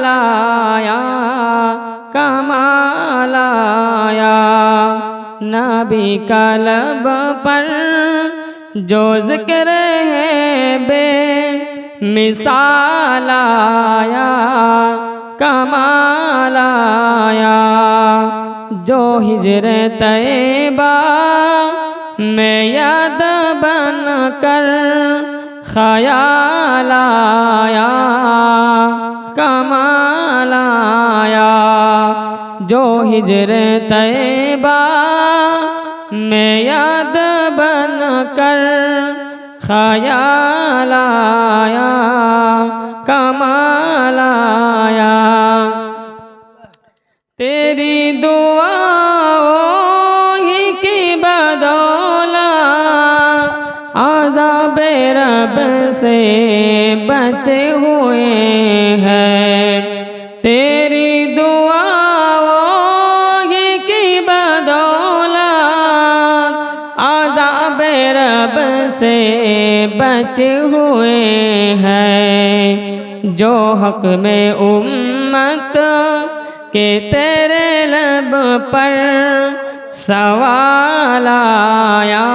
आया कमाल आया। नबी का लब पर जो ज़िक्र है बे मिसाल आया कमाल आया। जो हिजरे तैबा में याद बन कर ख़याल आया कमाल आया। जो हिजरे तैबा में याद बन कर ख़याल आया कमाल आया। तेरी दुआओं ही की बदौलत अज़ाबे रब से बचे हुए हैं। तेरी दुआओं ही की बदौलत अज़ाबे रब से बचे हुए हैं। जो हक में उम्मत के तेरे लब पर सवाल आया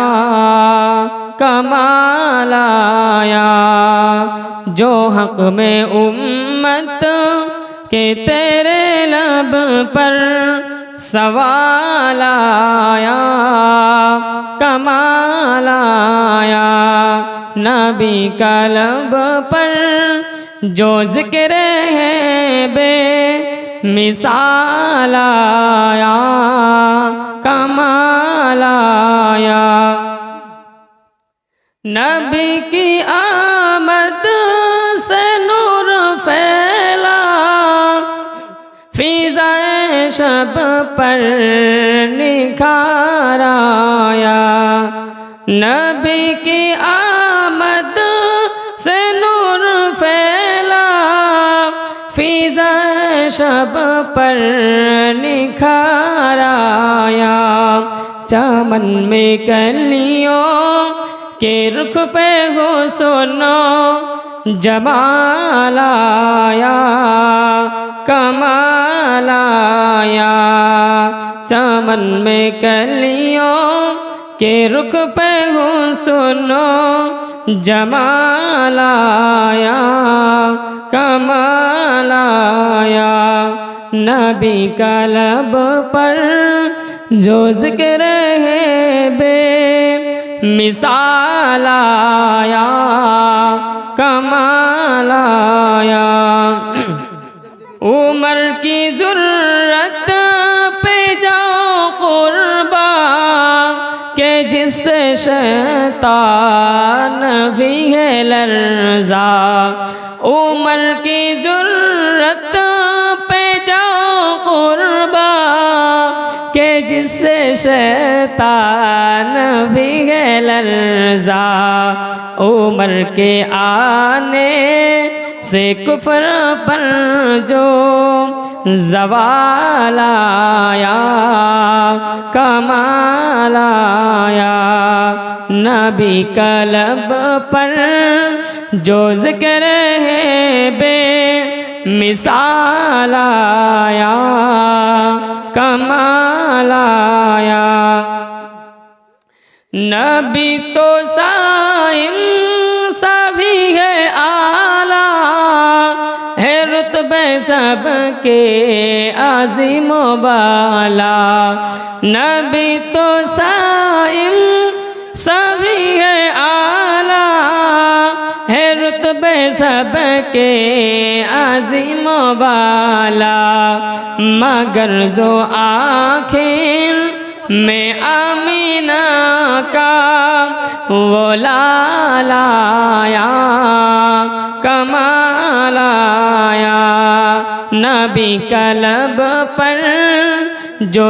कमाल आया। जो हक में उम्मत के तेरे लब पर सवाल आया कमाल आया। नबी का लब पर जो ज़िक्र है बे मिसाल आया कमाल आया। नबी की आमद से नूर फैला फ़िज़ाए शब पर निखार आया। नबी की आमद से नूर फैला फ़िज़ाए शब पर निखार आया। चमन में कलियों के रुख पे हो सुनो जमाल आया कमाल आया। चमन में कलियों के रुख पे हो सुनो जमाल आया कमाल आया। नबी का लब पर जो ज़िक्र है बे मिसाल आया कमाल आया। उमर की ज़ुर्रत पे जाओ कुर्बा के जिससे शैतान भी है लर्ज़ा। उमर की ज़ुर्रत पे जाओ कुर्बा के जिससे शैतान भी है लर्ज़ा। उमर के आने से कुफ्र पर जो ज़वाल आया कमाल आया। नबी का लब पर जो ज़िक्र है बे मिसाल आया कमाल आया। नबी तो साइम सभी है आला है रुतबे सबके आज़िम बाला। नबी तो साइम सभी है आला है रुतबे सबके आज़िम बाला। मगर जो आखिर में आमीना का वो लाल आया कमाल आया। नबी का लब पर जो